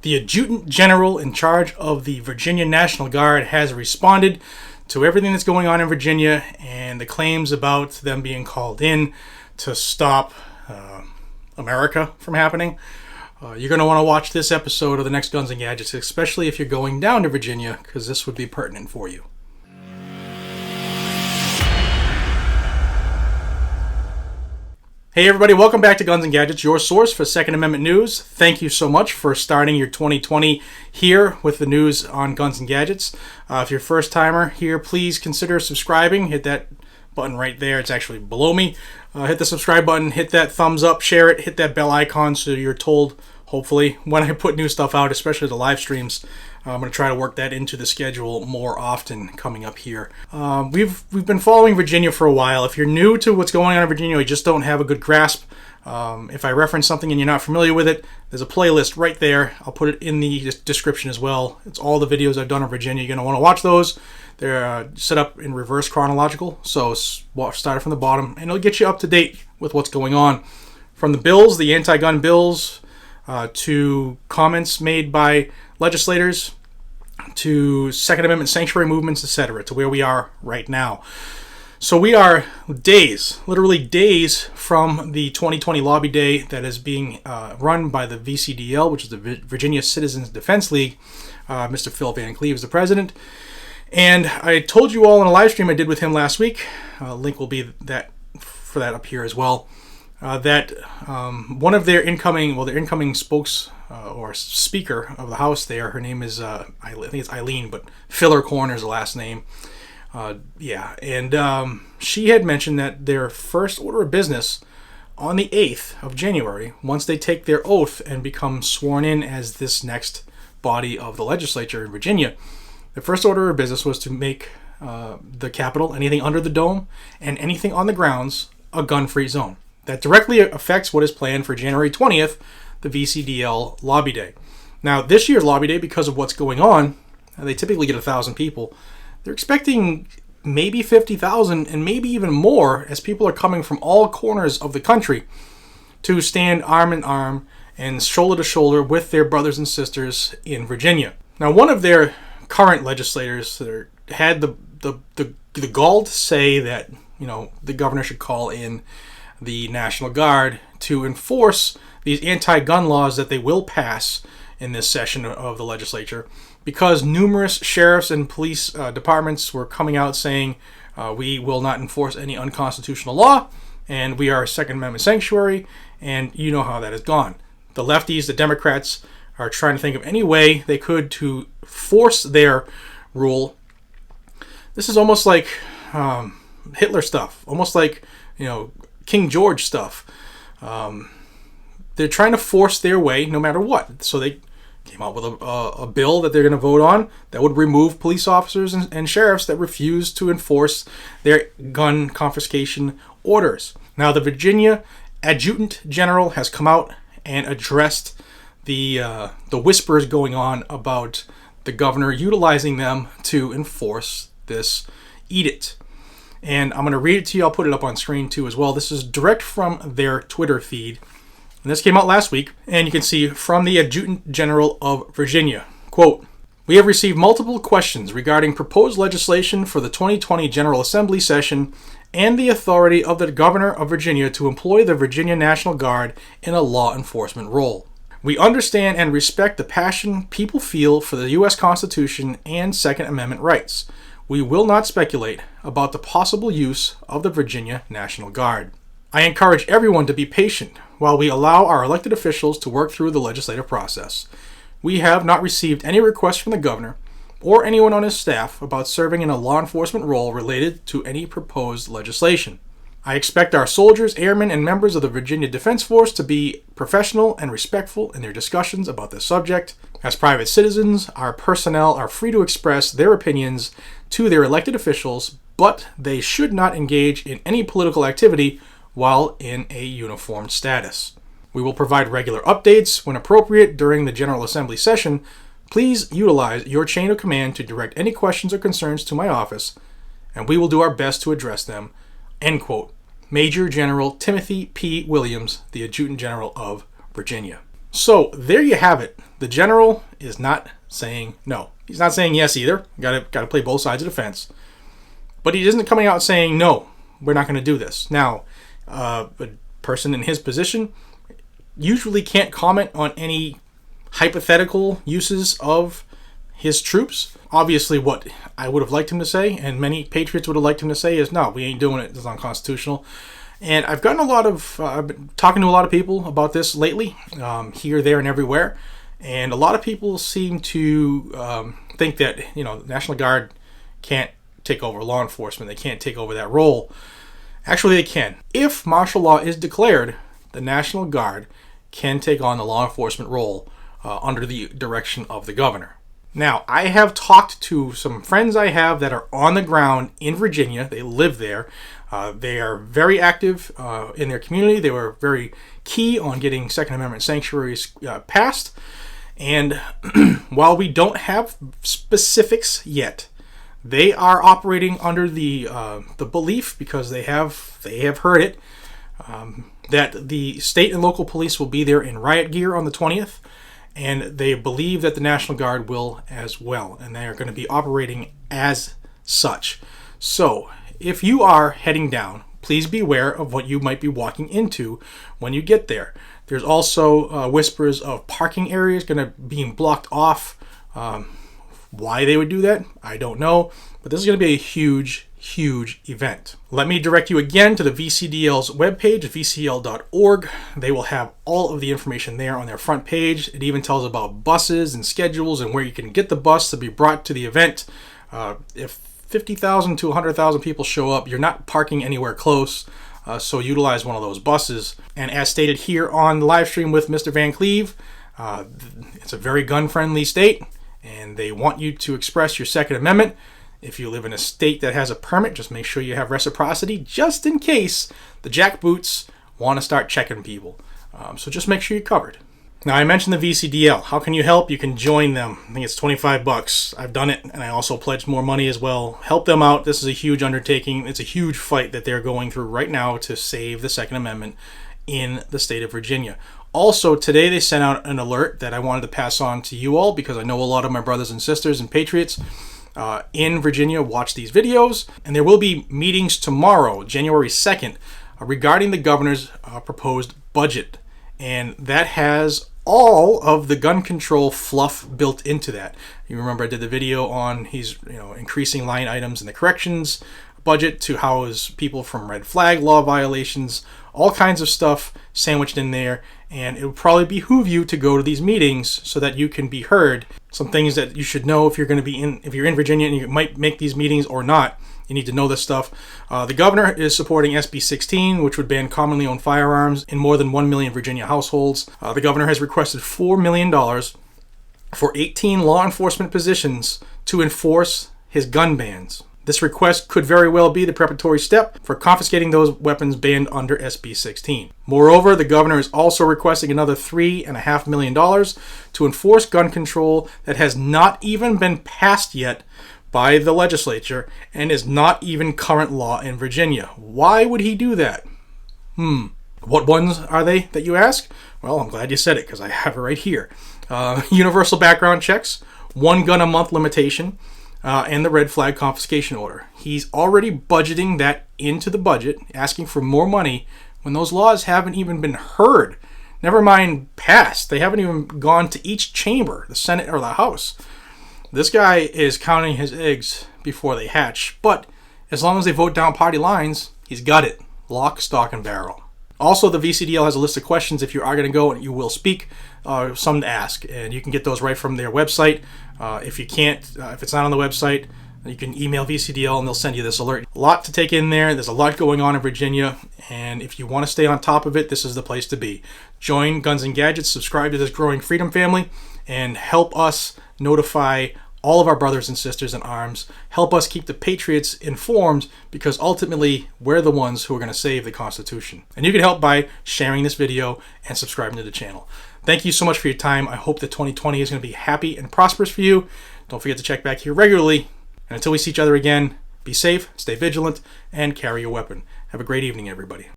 The Adjutant General in charge of the Virginia National Guard has responded to everything that's going on in Virginia and the claims about them being called in to stop America from happening. You're going to want to watch this episode of the next Guns and Gadgets, especially if you're going down to Virginia, because this would be pertinent for you. Hey everybody, welcome back to Guns and Gadgets, your source for Second Amendment news. Thank you so much for starting your 2020 here with the news on Guns and Gadgets. If you're a first timer here, please consider subscribing. Hit that button right there. It's actually below me. Hit the subscribe button, hit that thumbs up, share it, hit that bell icon so you're told, hopefully, when I put new stuff out, especially the live streams. I'm going to try to work that into the schedule more often coming up here. We've been following Virginia for a while. If you're new to what's going on in Virginia, you just don't have a good grasp. If I reference something and you're not familiar with it, there's a playlist right there. I'll put it in the description as well. It's all the videos I've done on Virginia. You're going to want to watch those. They're set up in reverse chronological, so start from the bottom, and it'll get you up to date with what's going on. From the bills, the anti-gun bills, to comments made by legislators, to Second Amendment sanctuary movements, etc., to where we are right now. So we are literally days from the 2020 lobby day that is being run by the VCDL, which is the Virginia Citizens Defense League. Mr. Phil Van Cleve is the president. And I told you all in a live stream I did with him last week, link will be for that up here as well, that one of their incoming spokes or speaker of the House there, her name is, I think it's Eileen, but Filler Corner is the last name. She had mentioned that their first order of business on the 8th of January, once they take their oath and become sworn in as this next body of the legislature in Virginia, the first order of business was to make the Capitol, anything under the dome, and anything on the grounds, a gun-free zone. That directly affects what is planned for January 20th, the VCDL Lobby Day. Now, this year's Lobby Day, because of what's going on, they typically get 1,000 people. They're expecting maybe 50,000 and maybe even more as people are coming from all corners of the country to stand arm in arm and shoulder to shoulder with their brothers and sisters in Virginia. Now, one of their current legislators that had the gall to say that, the governor should call in the National Guard to enforce these anti-gun laws that they will pass in this session of the legislature, because numerous sheriffs and police departments were coming out saying we will not enforce any unconstitutional law and we are a Second Amendment sanctuary, and you know how that has gone. The lefties, the Democrats, are trying to think of any way they could to force their rule. This is almost like Hitler stuff, almost like King George stuff. They're trying to force their way no matter what. So they came out with a bill that they're going to vote on that would remove police officers and sheriffs that refuse to enforce their gun confiscation orders. Now, the Virginia Adjutant General has come out and addressed the whispers going on about the governor utilizing them to enforce this edict. And I'm going to read it to you. I'll put it up on screen too as well. This is direct from their Twitter feed. And this came out last week. And you can see from the Adjutant General of Virginia. Quote, "We have received multiple questions regarding proposed legislation for the 2020 General Assembly session and the authority of the Governor of Virginia to employ the Virginia National Guard in a law enforcement role. We understand and respect the passion people feel for the U.S. Constitution and Second Amendment rights. We will not speculate about the possible use of the Virginia National Guard. I encourage everyone to be patient while we allow our elected officials to work through the legislative process. We have not received any requests from the governor or anyone on his staff about serving in a law enforcement role related to any proposed legislation. I expect our soldiers, airmen, and members of the Virginia Defense Force to be professional and respectful in their discussions about this subject. As private citizens, our personnel are free to express their opinions to their elected officials, but they should not engage in any political activity while in a uniformed status. We will provide regular updates when appropriate during the General Assembly session. Please utilize your chain of command to direct any questions or concerns to my office, and we will do our best to address them." End quote. Major General Timothy P. Williams, the Adjutant General of Virginia. So there you have it. The general is not saying no. He's not saying yes either. Got to play both sides of the fence. But he isn't coming out saying no, we're not going to do this. Now, a person in his position usually can't comment on any hypothetical uses of his troops. Obviously, what I would have liked him to say, and many patriots would have liked him to say, is no, we ain't doing it. It's unconstitutional. And I've gotten I've been talking to a lot of people about this lately, here, there, and everywhere. And a lot of people seem to think that, the National Guard can't take over law enforcement. They can't take over that role. Actually, they can. If martial law is declared, the National Guard can take on the law enforcement role under the direction of the governor. Now, I have talked to some friends I have that are on the ground in Virginia. They live there. They are very active in their community. They were very key on getting Second Amendment sanctuaries passed. And while we don't have specifics yet, they are operating under the belief, because they have heard it, that the state and local police will be there in riot gear on the 20th. And they believe that the National Guard will as well. And they are going to be operating as such. So, if you are heading down, please be aware of what you might be walking into when you get there. There's also whispers of parking areas being blocked off. Why they would do that, I don't know. But this is going to be a huge event. Let me direct you again to the VCDL's webpage, vcl.org. They will have all of the information there on their front page. It even tells about buses and schedules and where you can get the bus to be brought to the event. If 50,000 to 100,000 people show up, you're not parking anywhere close, so utilize one of those buses. And as stated here on the live stream with Mr. Van Cleve, it's a very gun-friendly state, and they want you to express your Second Amendment. If you live in a state that has a permit, just make sure you have reciprocity, just in case the jackboots want to start checking people. So just make sure you're covered. Now, I mentioned the VCDL. How can you help? You can join them. I think it's $25. I've done it, and I also pledged more money as well. Help them out. This is a huge undertaking. It's a huge fight that they're going through right now to save the Second Amendment in the state of Virginia. Also, today they sent out an alert that I wanted to pass on to you all, because I know a lot of my brothers and sisters and patriots in Virginia watch these videos, and there will be meetings tomorrow, January 2nd, regarding the governor's proposed budget, and that has all of the gun control fluff built into that. You remember I did the video on he's increasing line items in the corrections budget to house people from red flag law violations, all kinds of stuff sandwiched in there, and it would probably behoove you to go to these meetings so that you can be heard. Some things that you should know if you're in Virginia and you might make these meetings or not. You need to know this stuff. The governor is supporting SB 16, which would ban commonly owned firearms in more than 1 million Virginia households. The governor has requested $4 million for 18 law enforcement positions to enforce his gun bans. This request could very well be the preparatory step for confiscating those weapons banned under SB 16. Moreover, the governor is also requesting another $3.5 million to enforce gun control that has not even been passed yet by the legislature and is not even current law in Virginia. Why would he do that? What ones are they that you ask? Well, I'm glad you said it, because I have it right here. Universal background checks, 1 gun a month limitation, and the red flag confiscation order. He's already budgeting that into the budget, asking for more money when those laws haven't even been heard. Never mind passed. They haven't even gone to each chamber, the Senate or the House. This guy is counting his eggs before they hatch, but as long as they vote down party lines, he's got it. Lock, stock, and barrel. Also, the VCDL has a list of questions if you are going to go and you will speak, some to ask, and you can get those right from their website. If you can't, if it's not on the website, you can email VCDL and they'll send you this alert. A lot to take in there. There's a lot going on in Virginia, and if you want to stay on top of it, this is the place to be. Join Guns and Gadgets, subscribe to this growing freedom family, and help us notify all of our brothers and sisters in arms. Help us keep the patriots informed, because ultimately we're the ones who are going to save the Constitution. And you can help by sharing this video and subscribing to the channel. Thank you so much for your time. I hope that 2020 is going to be happy and prosperous for you. Don't forget to check back here regularly. And until we see each other again, be safe, stay vigilant, and carry your weapon. Have a great evening, everybody.